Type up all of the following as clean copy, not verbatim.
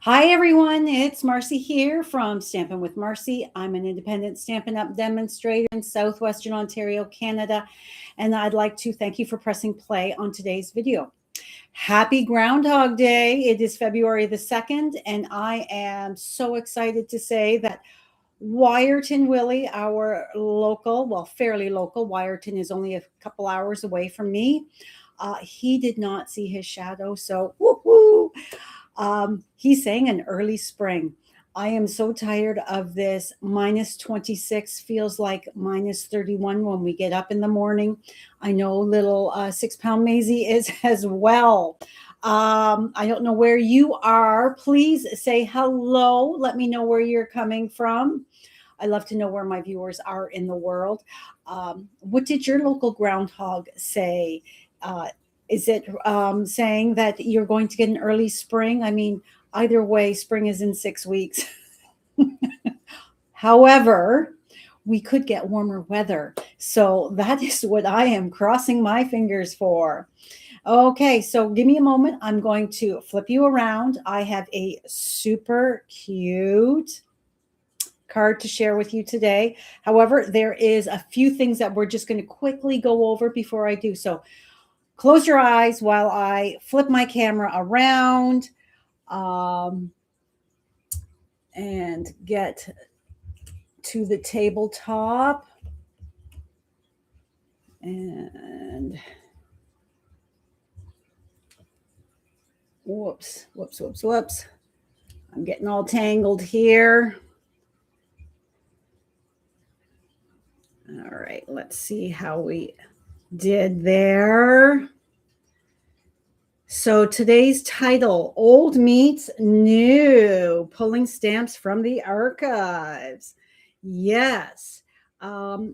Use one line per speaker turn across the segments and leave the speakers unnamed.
Hi, everyone. It's Marcy here from Stampin' with Marcy. I'm an independent Stampin' Up! Demonstrator in Southwestern Ontario, Canada, and I'd like to thank you for pressing play on today's video. Happy Groundhog Day. It is February the 2nd, and I am so excited to say that Wyerton Willie, our local, well, fairly local, Wyerton is only a couple hours away from me. He did not see his shadow, so woohoo! He's saying an early spring. I am so tired of this minus 26 feels like minus 31 when we get up in the morning. I know little 6 pound Maisie is as well. I don't know where you are. Please say hello. Let me know where you're coming from. I love to know where my viewers are in the world. What did your local groundhog say? Is it saying that you're going to get an early spring? I mean, either way, spring is in 6 weeks. However, we could get warmer weather. So that is what I am crossing my fingers for. Okay, so give me a moment. I'm going to flip you around. I have a super cute card to share with you today. However, there is a few things that we're just going to quickly go over before I do so. Close your eyes while I flip my camera around and get to the tabletop. And whoops. I'm getting all tangled here. All right, let's see how we did there. So today's title, Old Meets New, Pulling Stamps from the Archives. Yes. As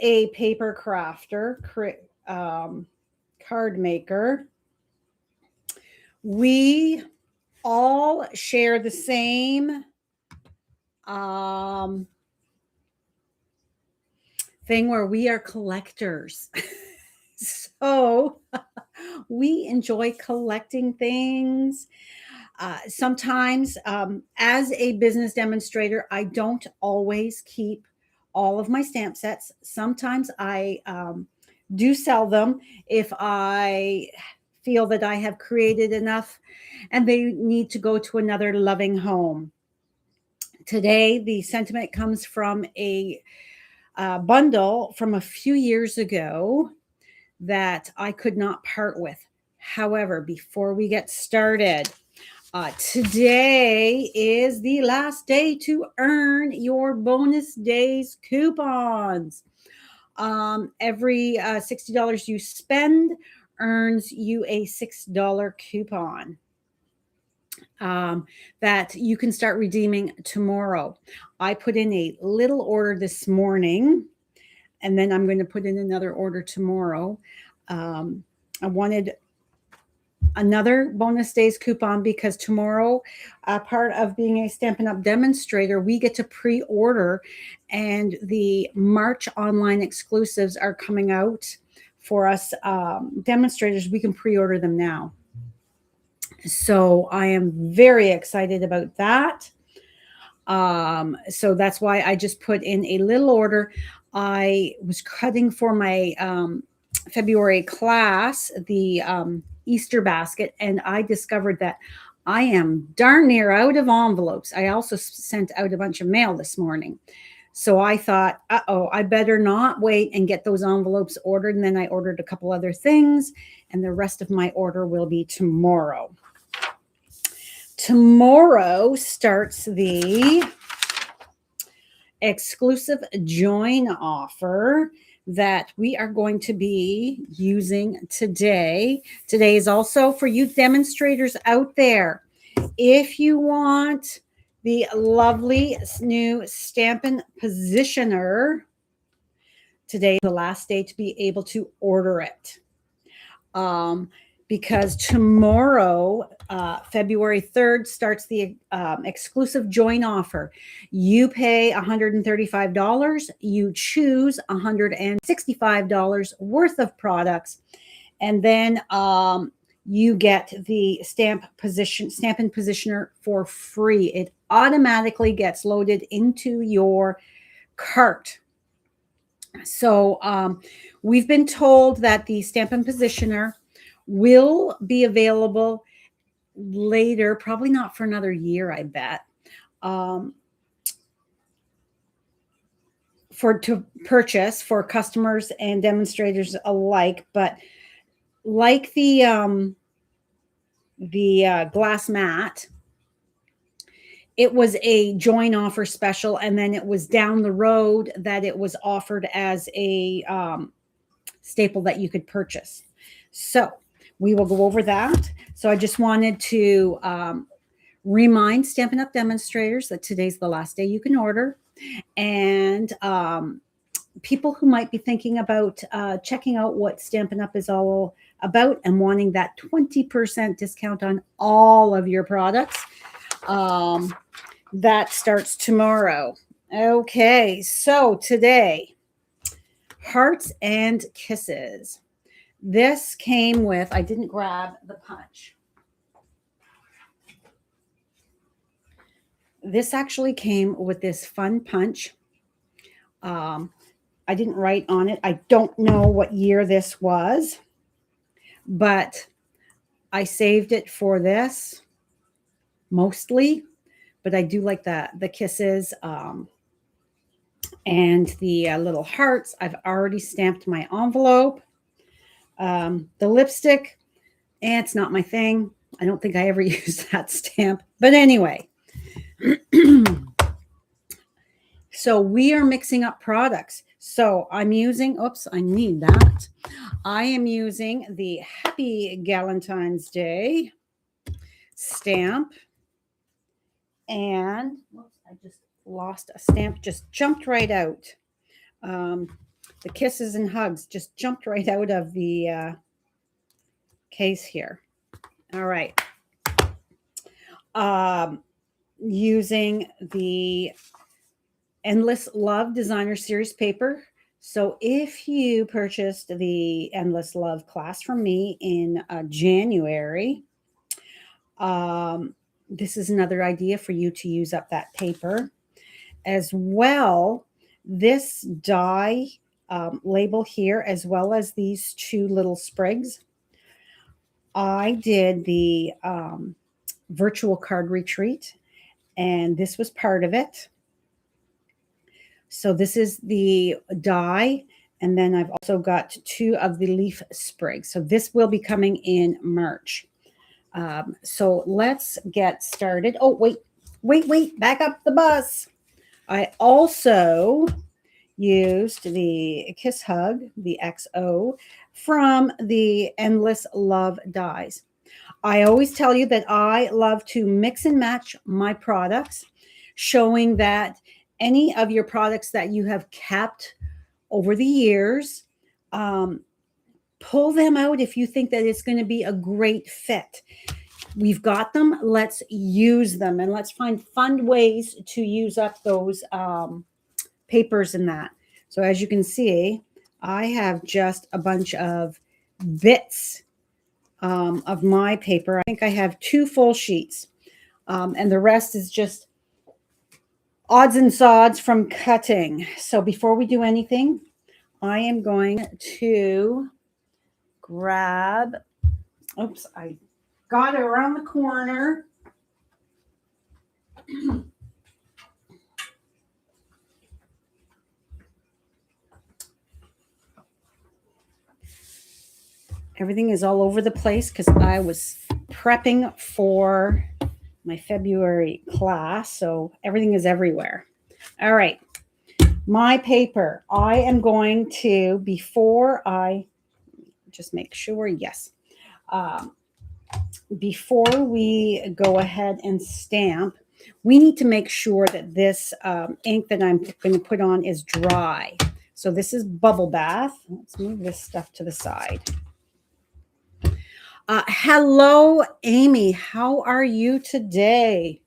a paper crafter, card maker, we all share the same thing where we are collectors. So we enjoy collecting things. Sometimes, as a business demonstrator, I don't always keep all of my stamp sets. Sometimes I do sell them if I feel that I have created enough and they need to go to another loving home. Today, the sentiment comes from a bundle from a few years ago that I could not part with. However, before we get started, today is the last day to earn your bonus days coupons. Every $60 you spend earns you a $6 coupon that you can start redeeming tomorrow. I put in a little order this morning, and then I'm going to put in another order tomorrow. I wanted another bonus days coupon because tomorrow, part of being a Stampin' Up! Demonstrator, we get to pre-order, and the March online exclusives are coming out for us demonstrators. We can pre-order them now. So I am very excited about that. So that's why I just put in a little order. I was cutting for my February class, the Easter basket, and I discovered that I am darn near out of envelopes. I also sent out a bunch of mail this morning. So I thought, I better not wait and get those envelopes ordered. And then I ordered a couple other things, and the rest of my order will be tomorrow. Tomorrow starts the exclusive join offer that we are going to be using today. Today is also for you demonstrators out there. If you want the lovely new Stampin' Positioner, today is the last day to be able to order it. Because tomorrow, February 3rd, starts the exclusive join offer. You pay $135. You choose $165 worth of products. And then you get the Stampin' Positioner for free. It automatically gets loaded into your cart. So we've been told that the Stampin' Positioner will be available later, probably not for another year, I bet. To purchase for customers and demonstrators alike, but like the glass mat, it was a join offer special, and then it was down the road that it was offered as a staple that you could purchase. So we will go over that. So I just wanted to remind Stampin' Up! Demonstrators that today's the last day you can order. And people who might be thinking about checking out what Stampin' Up! Is all about and wanting that 20% discount on all of your products, that starts tomorrow. Okay, so today, Hearts and Kisses. This came with, I didn't grab the punch. This actually came with this fun punch. I didn't write on it. I don't know what year this was, but I saved it for this mostly. But I do like the kisses and the little hearts. I've already stamped my envelope. The lipstick, it's not my thing. I don't think I ever use that stamp. But anyway, so we are mixing up products. So I'm using, oops, I need that. I am using the Happy Galentine's Day stamp. And whoops, I just lost a stamp, just jumped right out. The kisses and hugs just jumped right out of the case here. All right. Using the Endless Love Designer Series paper. So if you purchased the Endless Love class from me in January, this is another idea for you to use up that paper. As well, this die label here, as well as these two little sprigs. I did the virtual card retreat, and this was part of it. So this is the die, and then I've also got two of the leaf sprigs. So this will be coming in March. So let's get started. Oh, wait, back up the bus. I also used the Kiss Hug, the XO, from the Endless Love dies. I always tell you that I love to mix and match my products, showing that any of your products that you have kept over the years, pull them out if you think that it's going to be a great fit. We've got them. Let's use them, and let's find fun ways to use up those papers and that. So as you can see, I have just a bunch of bits of my paper. I think I have 2 full sheets, and the rest is just odds and sods from cutting. So before we do anything, I am going to grab, oops, I got it around the corner. Everything is all over the place because I was prepping for my February class, so everything is everywhere. All right, my paper. I am going to, before I just make sure, yes, before we go ahead and stamp, we need to make sure that this ink that I'm going to put on is dry. So this is Bubble Bath. Let's move this stuff to the side. Hello, Amy. How are you today?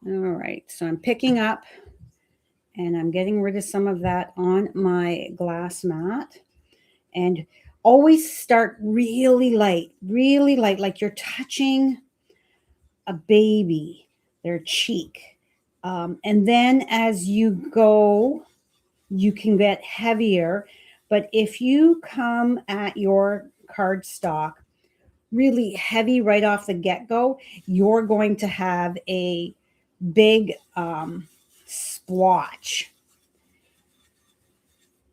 All right. So I'm picking up and I'm getting rid of some of that on my glass mat. And Always start really light, like you're touching a baby, their cheek. And then as you go, you can get heavier. But if you come at your cardstock really heavy right off the get-go, you're going to have a big splotch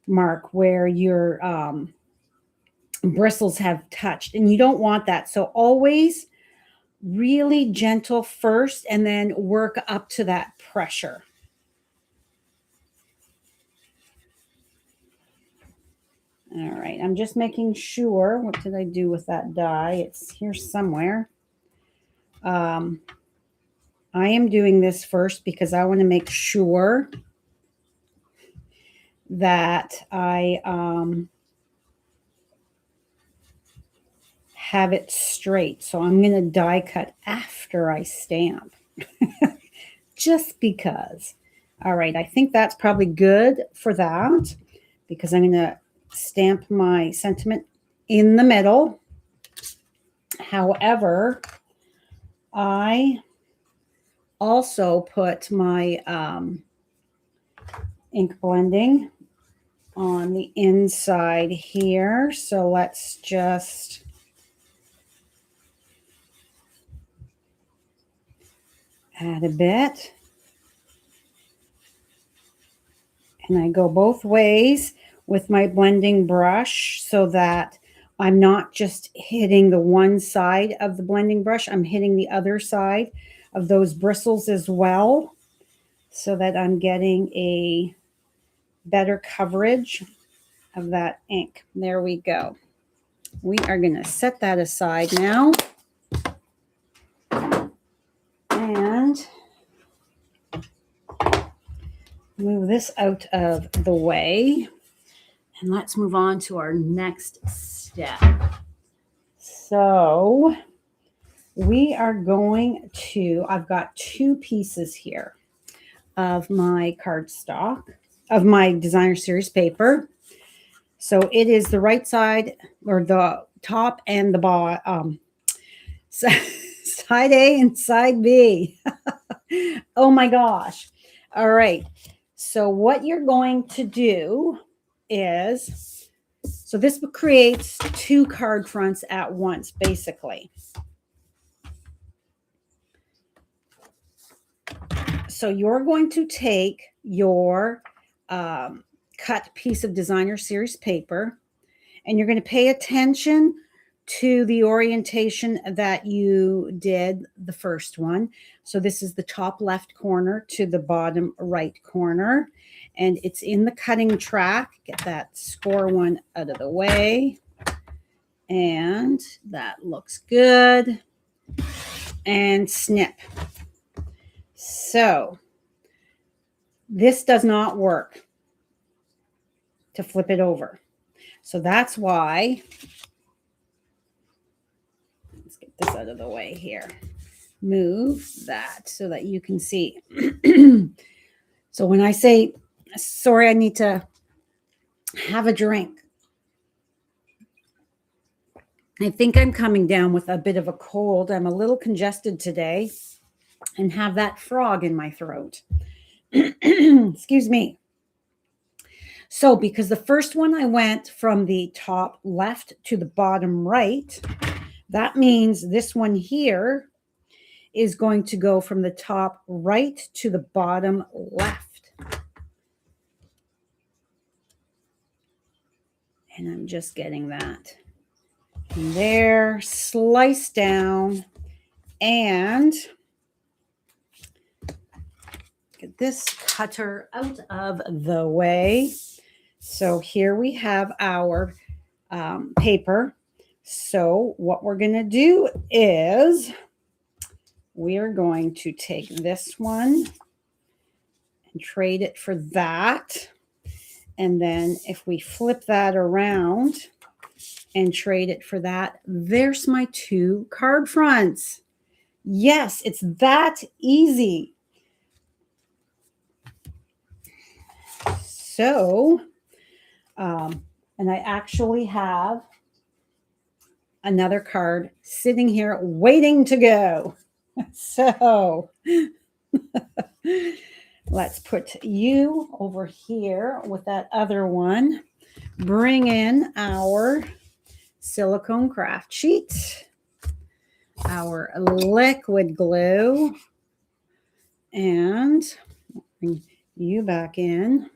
mark where your bristles have touched, and you don't want that. So always really gentle first and then work up to that pressure. All right, I'm just making sure. What did I do with that die? It's here somewhere. I am doing this first because I want to make sure that I have it straight. So I'm going to die cut after I stamp. Just because. All right, I think that's probably good for that because I'm going to stamp my sentiment in the middle. However, I also put my ink blending on the inside here. So let's just add a bit. And I go both ways with my blending brush so that I'm not just hitting the one side of the blending brush, I'm hitting the other side of those bristles as well so that I'm getting a better coverage of that ink. There we go. We are going to set that aside now. And move this out of the way. And let's move on to our next step. So we are going to, I've got two pieces here of my cardstock, of my designer series paper. So it is the right side, or the top and the bottom, side A and side B. Oh my gosh. All right. So what you're going to do is, so this creates two card fronts at once, basically. So you're going to take your cut piece of designer series paper, and you're going to pay attention to the orientation that you did the first one. So this is the top left corner to the bottom right corner, and it's in the cutting track. Get that score one out of the way. And that looks good. And snip. So this does not work to flip it over. So that's why, let's get this out of the way here. Move that so that you can see. So when I say, sorry, I need to have a drink. I think I'm coming down with a bit of a cold. I'm a little congested today and have that frog in my throat. Excuse me. So because the first one I went from the top left to the bottom right, that means this one here is going to go from the top right to the bottom left. And I'm just getting that. And there, slice down, and get this cutter out of the way. So here we have our paper. So what we're going to do is we are going to take this one and trade it for that. And then if we flip that around and trade it for that, there's my two card fronts. Yes, it's that easy. So, and I actually have another card sitting here waiting to go. So let's put you over here with that other one. Bring in our silicone craft sheet, our liquid glue, and bring you back in.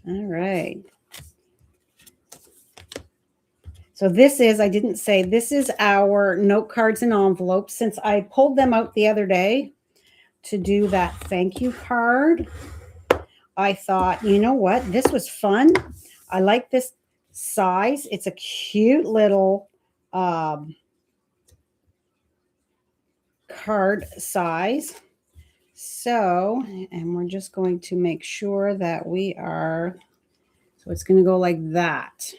All right. So this is, I didn't say, this is our note cards and envelopes. Since I pulled them out the other day to do that thank you card, I thought, you know what? This was fun. I like this size. It's a cute little card size. So, and we're just going to make sure that we are, so it's going to go like that.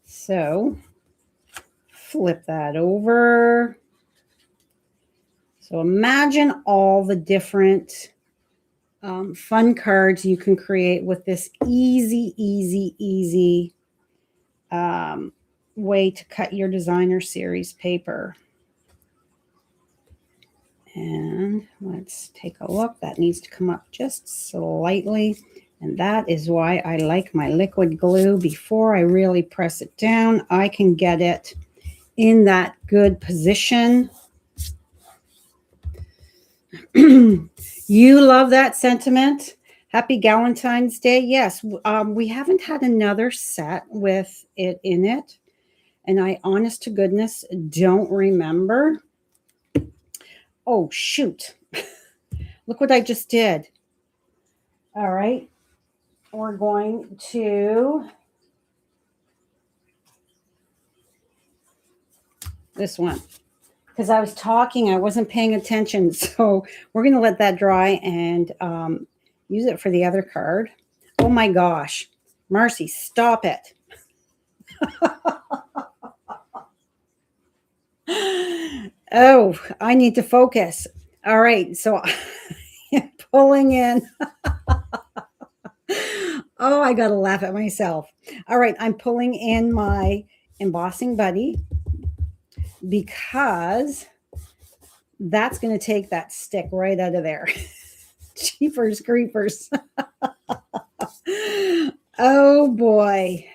So flip that over. So imagine all the different fun cards you can create with this easy way to cut your designer series paper. And let's take a look. That needs to come up just slightly. And that is why I like my liquid glue. Before I really press it down, I can get it in that good position. You love that sentiment. Happy Galentine's Day. Yes, we haven't had another set with it in it. And I, honest to goodness, don't remember. Oh, shoot. Look what I just did. All right. We're going to this one. Because I was talking, I wasn't paying attention. So we're going to let that dry and use it for the other card. Oh my gosh. Marcy, stop it. Oh, I need to focus. All right. So I'm pulling in. Oh, I got to laugh at myself. All right. I'm pulling in my embossing buddy because that's going to take that stick right out of there. Jeepers creepers. Oh boy.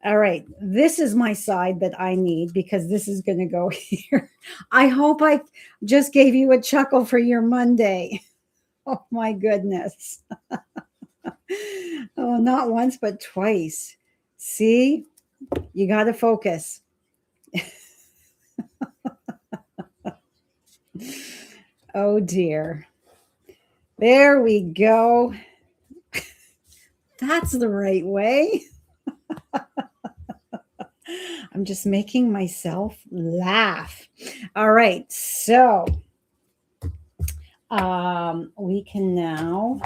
All right. This is my side that I need because this is going to go here. I hope I just gave you a chuckle for your Monday. Oh my goodness. Oh, not once, but twice. See, you got to focus. Oh dear. There we go. That's the right way. I'm just making myself laugh. All right. So we can now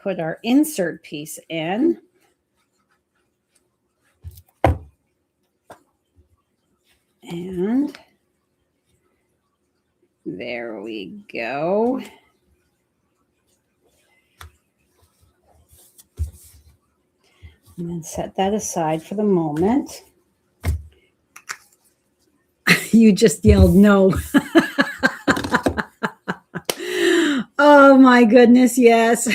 put our insert piece in. And there we go. And then set that aside for the moment. You just yelled no. Oh my goodness, yes.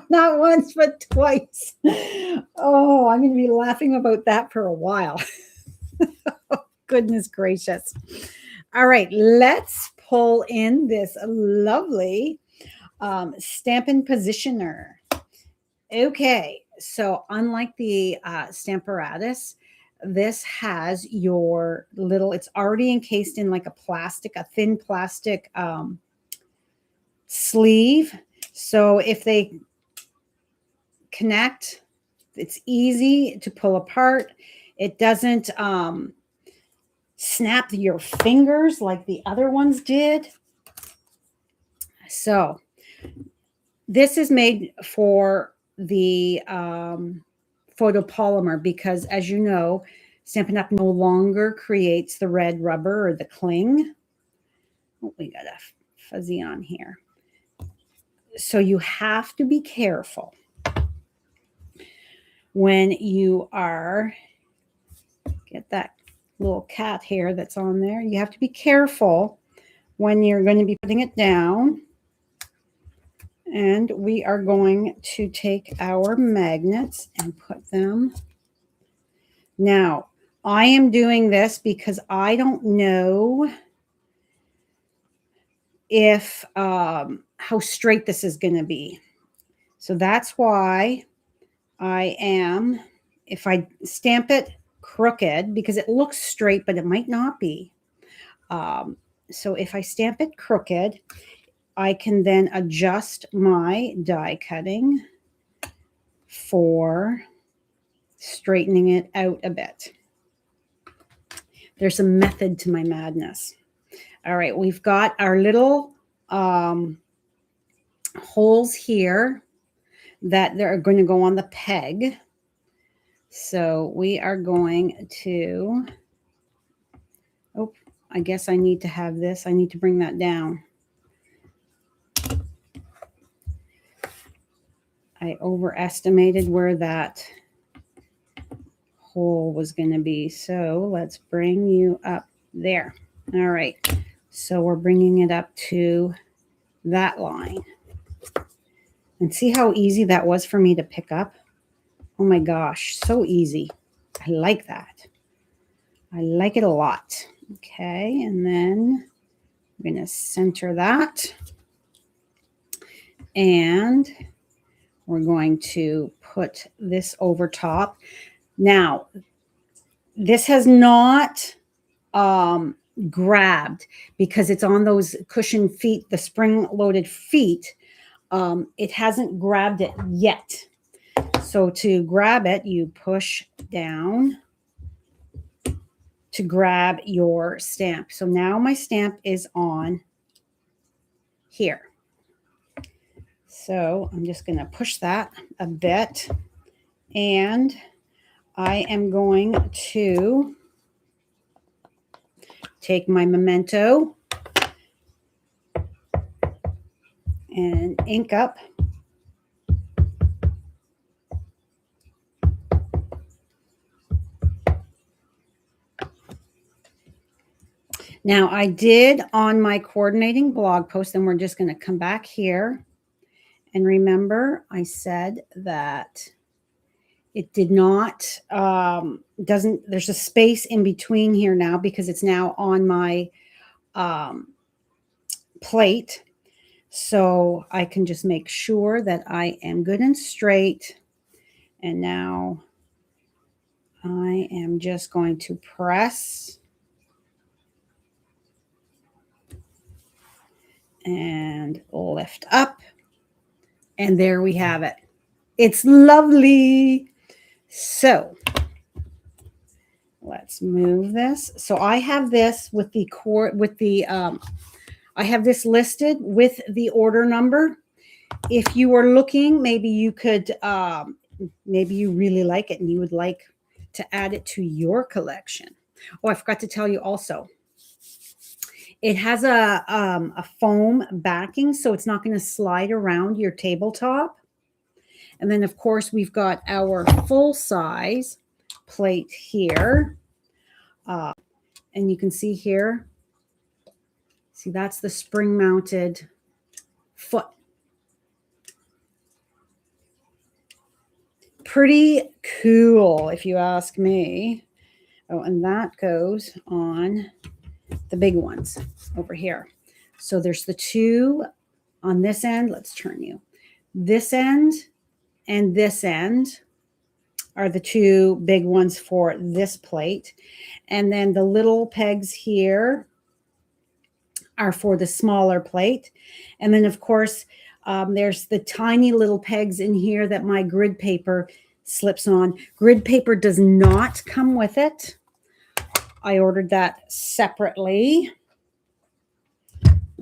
Not once, but twice. Oh, I'm going to be laughing about that for a while. Goodness gracious. All right, let's pull in this lovely Stampin' Positioner. Okay, so unlike the Stamparatus, this has your little, it's already encased in like a thin plastic sleeve. So if they connect, it's easy to pull apart. It doesn't snap your fingers like the other ones did. So this is made for the photopolymer because, as you know, Stampin' Up! No longer creates the red rubber or the cling. Oh, we got a fuzzy on here. So you have to be careful when you are, get that little cat hair that's on there. You have to be careful when you're going to be putting it down. And we are going to take our magnets and put them. Now, I am doing this because I don't know if how straight this is going to be. So that's why I am, if I stamp it crooked, because it looks straight, but it might not be. So if I stamp it crooked, I can then adjust my die cutting for straightening it out a bit. There's a method to my madness. All right, we've got our little holes here that they're going to go on the peg. So we are going to, oh, I guess I need to have this. I need to bring that down. I overestimated where that hole was going to be. So let's bring you up there. All right. So we're bringing it up to that line. And see how easy that was for me to pick up? Oh my gosh, so easy. I like that. I like it a lot. Okay, and then I'm going to center that. And we're going to put this over top. Now, this has not grabbed because it's on those cushion feet, the spring-loaded feet. It hasn't grabbed it yet. So to grab it, you push down to grab your stamp. So now my stamp is on here. So I'm just going to push that a bit, and I am going to take my memento and ink up. Now I did on my coordinating blog post, and we're just going to come back here. And remember, I said that it did not, there's a space in between here now because it's now on my plate. So I can just make sure that I am good and straight. And now I am just going to press and lift up. And there we have it. It's lovely. So let's move this. So I have this with the I have this listed with the order number. If you are looking, maybe you could, maybe you really like it and you would like to add it to your collection. Oh, I forgot to tell you also, it has a foam backing, so it's not going to slide around your tabletop. And then, of course, we've got our full-size plate here. And you can see here, see, that's the spring-mounted foot. Pretty cool, if you ask me. Oh, and that goes on the big ones over here. So there's the two on this end. Let's turn you. This end and this end are the two big ones for this plate. And then the little pegs here are for the smaller plate. And then, of course, there's the tiny little pegs in here that my grid paper slips on. Grid paper does not come with it. I ordered that separately.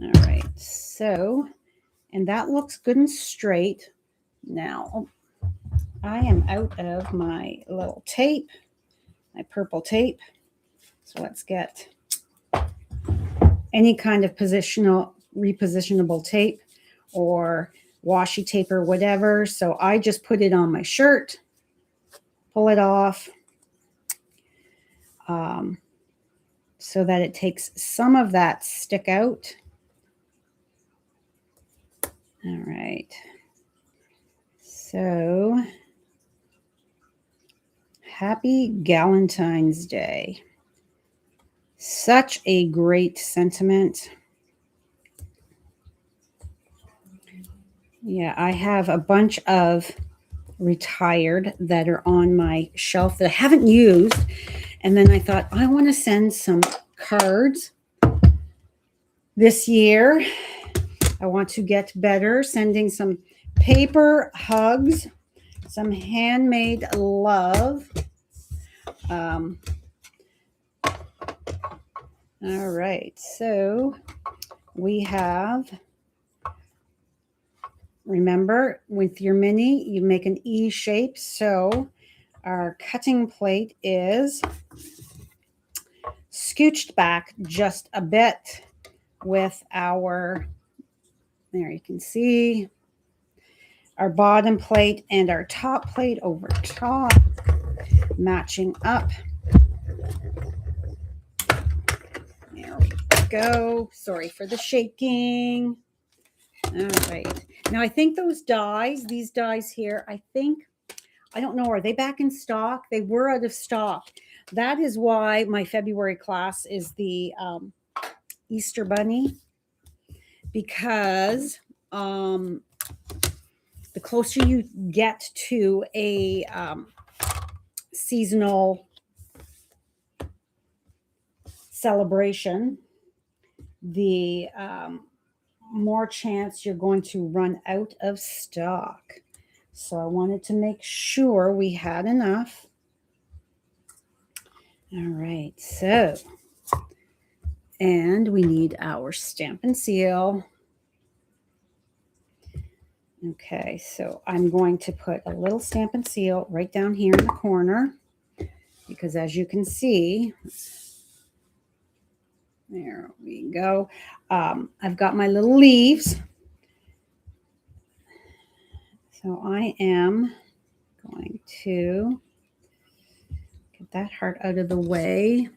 All right, so, and that looks good and straight. Now, I am out of my little tape, my purple tape. So let's get any kind of repositionable tape, or washi tape or whatever. So I just put it on my shirt, pull it off, so that it takes some of that stick out. All right. So happy Galentine's Day. Such a great sentiment. Yeah, I have a bunch of retired that are on my shelf that I haven't used. And then I thought, I want to send some cards this year. I want to get better, sending some paper hugs, some handmade love. All right, so we have, remember, with your mini, you make an E shape. So our cutting plate is scooched back just a bit with our, there you can see, our bottom plate and our top plate over top, matching up. There we go. Sorry for the shaking. All right. Now I think those dies, these dies here, I don't know, are they back in stock? They were out of stock. That is why my February class is the Easter Bunny, because the closer you get to a seasonal celebration, the more chance you're going to run out of stock. So I wanted to make sure we had enough. All right, so, and we need our Stampin' Seal. Okay, so I'm going to put a little Stampin' Seal right down here in the corner, because as you can see, there we go. I've got my little leaves. So I am going to get that heart out of the way.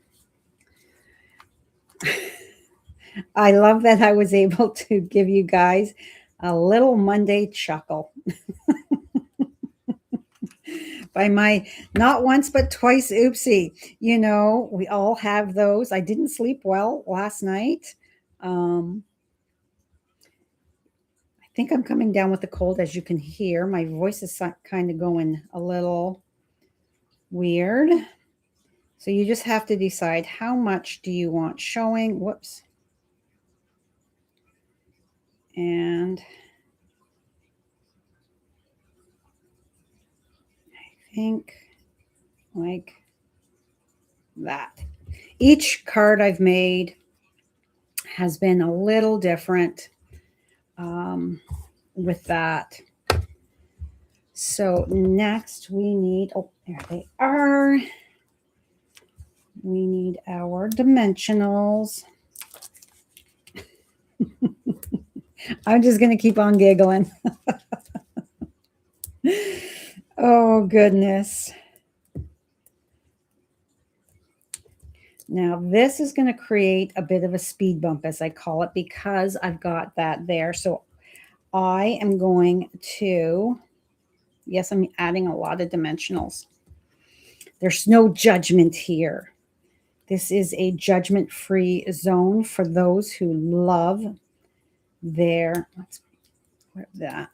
I love that I was able to give you guys a little Monday chuckle. By my not once but twice oopsie. You know, we all have those. I didn't sleep well last night. I think I'm coming down with the cold, as you can hear. My voice is kind of going a little weird. So you just have to decide, how much do you want showing? Whoops. And I think like that. Each card I've made has been a little different with that. So next we need, oh, there they are. We need our dimensionals. I'm just going to keep on giggling. Oh, goodness. Now, this is going to create a bit of a speed bump, as I call it, because I've got that there. So I am going to, yes, I'm adding a lot of dimensionals. There's no judgment here. This is a judgment-free zone for those who love their, let's put that,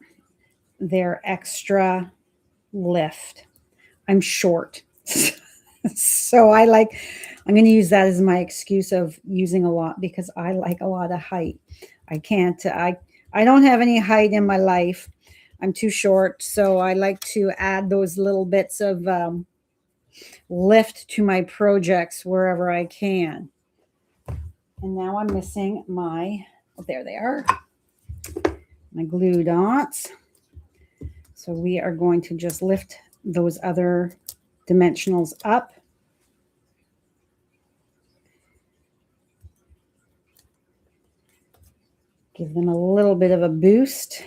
their extra lift. I'm short. So I'm going to use that as my excuse of using a lot, because I like a lot of height. I don't have any height in my life. I'm too short. So I like to add those little bits of lift to my projects wherever I can. And now I'm missing my, oh, there they are, my glue dots. So we are going to just lift those other dimensionals up. Give them a little bit of a boost.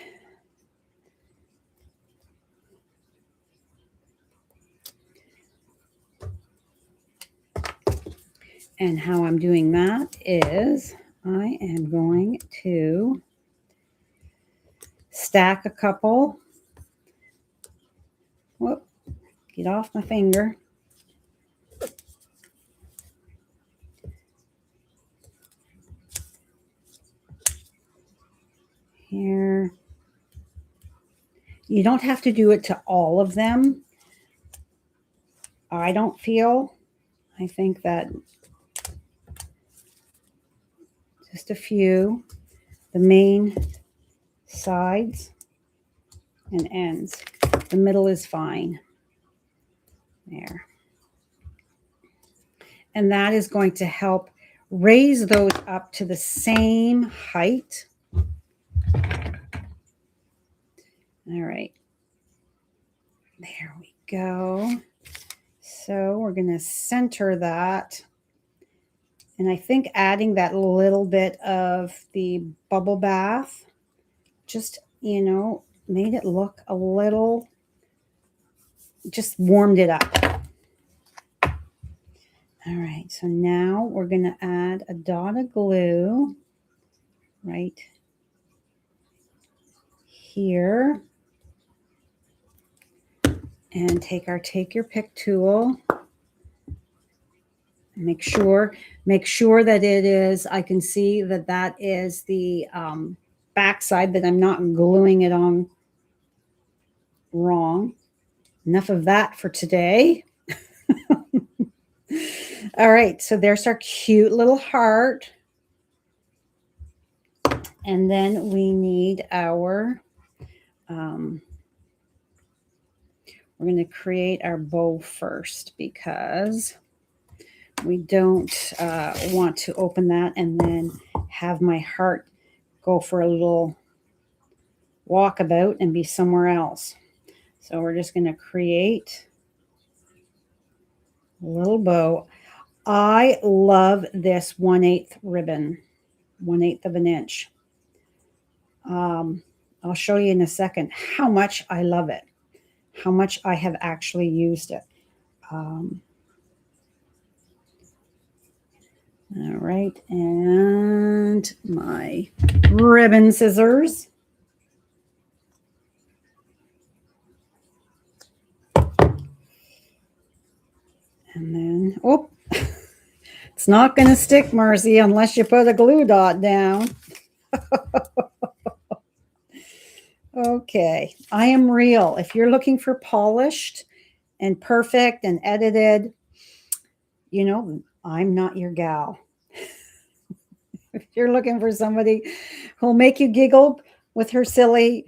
And how I'm doing that is I am going to stack a couple. Whoop, get off my finger. Here. You don't have to do it to all of them. I don't feel. I think that just a few, the main sides and ends. The middle is fine. There. And that is going to help raise those up to the same height. All right. There we go. So we're going to center that. And I think adding that little bit of the bubble bath just, you know, made it look a little, just warmed it up. All right, so now we're going to add a dot of glue right here. And take our Take Your Pick tool. Make sure that it is, I can see that that is the back side, that I'm not gluing it on wrong. Enough of that for today. All right, so there's our cute little heart. And then we need our, we're going to create our bow first because we don't want to open that and then have my heart go for a little walkabout and be somewhere else. So we're just going to create a little bow. I love this 1/8 ribbon, 1/8 of an inch. I'll show you in a second how much I love it, how much I have actually used it. All right, and my ribbon scissors. And then, oh, it's not going to stick, Marcy, unless you put a glue dot down. Okay, I am real. If you're looking for polished and perfect and edited, you know, I'm not your gal. If you're looking for somebody who'll make you giggle with her silly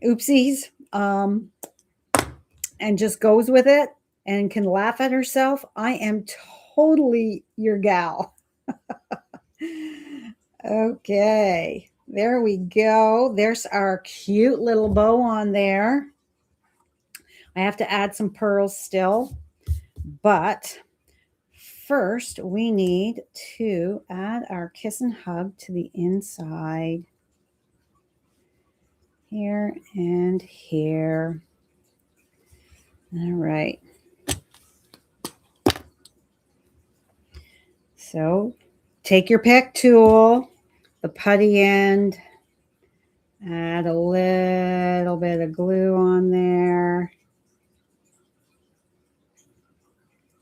oopsies, and just goes with it and can laugh at herself, I am totally your gal. Okay, there we go. There's our cute little bow on there. I have to add some pearls still, but first we need to add our kiss and hug to the inside. Here and here. All right. So take your pick tool, the putty end, add a little bit of glue on there.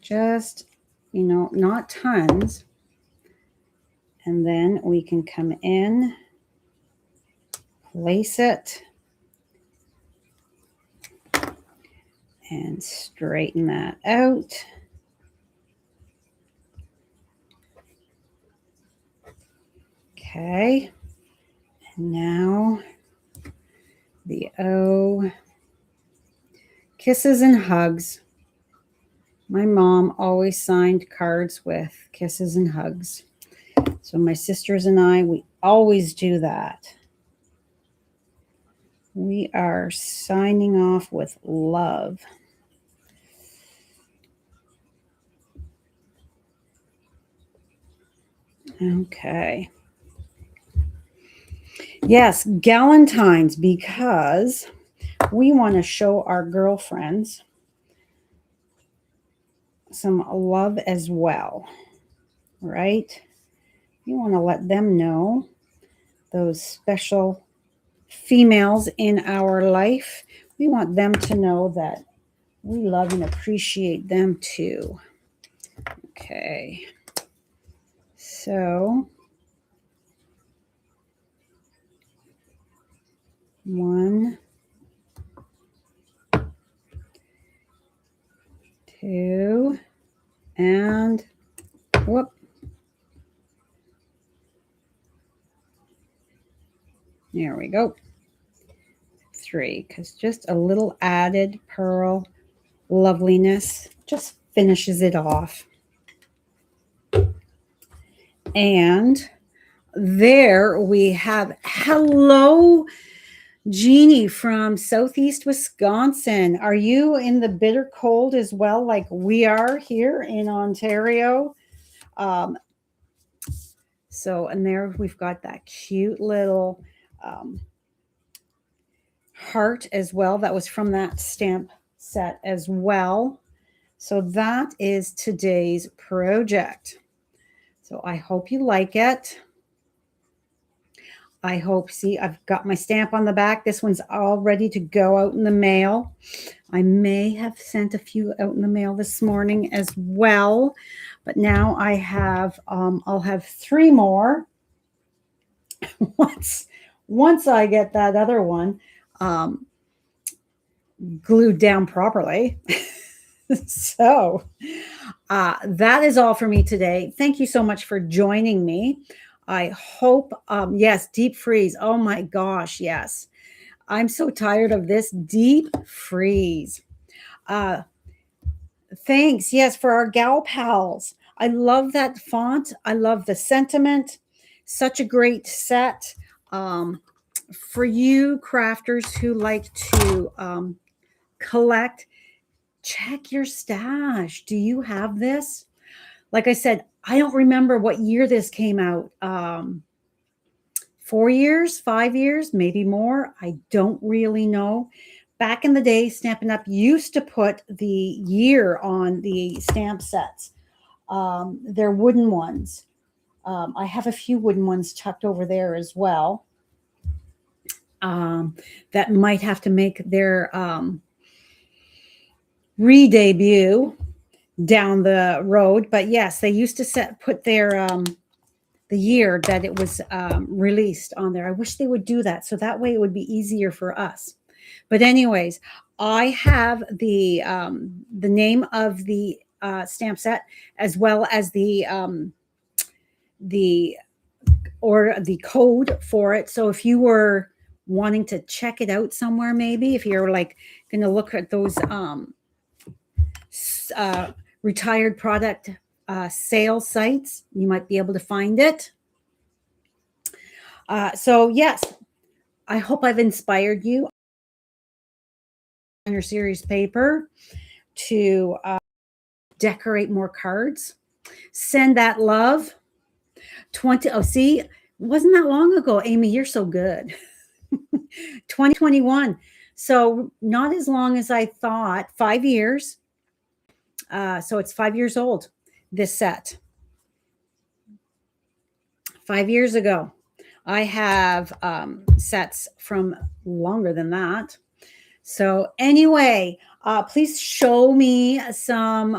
Just, you know, not tons. And then we can come in, place it, and straighten that out. Okay. And now the O, kisses and hugs. My mom always signed cards with kisses and hugs. So my sisters and I, we always do that. We are signing off with love. Okay. Yes, Galentines, because we want to show our girlfriends some love as well. right? You want to let them know, those special females in our life. We want them to know that we love and appreciate them too. Okay. So 1, 2, and whoop. There we go. 3, because just a little added pearl loveliness just finishes it off. And there we have, hello, Jeannie from Southeast Wisconsin. Are you in the bitter cold as well, like we are here in Ontario? So, and there we've got that cute little heart as well. That was from that stamp set as well. So that is today's project. So I hope you like it. I hope, see, I've got my stamp on the back. This one's all ready to go out in the mail. I may have sent a few out in the mail this morning as well, but now I have, I'll have 3 more once I get that other one glued down properly. So that is all for me today. Thank you so much for joining me. I hope, yes, deep freeze. Oh my gosh, yes. I'm so tired of this deep freeze. Thanks, yes, for our gal pals. I love that font. I love the sentiment. Such a great set. For you crafters who like to collect, check your stash. Do you have this? Like I said, I don't remember what year this came out. 4 years, 5 years, maybe more. I don't really know. Back in the day, Stampin' Up! Used to put the year on the stamp sets. They're wooden ones. I have a few wooden ones tucked over there as well. That might have to make their re-debut down the road. But yes, they used to put their the year that it was released on there. I wish they would do that, so that way it would be easier for us. But anyways, I have the name of the stamp set, as well as the code for it. So if you were wanting to check it out somewhere, maybe if you're like going to look at those retired product sales sites, you might be able to find it. So yes, I hope I've inspired you on your series paper to decorate more cards. Send that love. Oh, see, it wasn't that long ago, Amy. You're so good. 2021. So not as long as I thought. 5 years. So it's 5 years old, this set. 5 years ago. I have sets from longer than that. So anyway, please show me some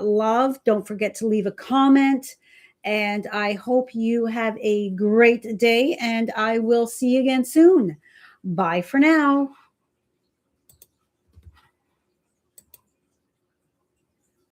love. Don't forget to leave a comment. And I hope you have a great day, and I will see you again soon. Bye for now.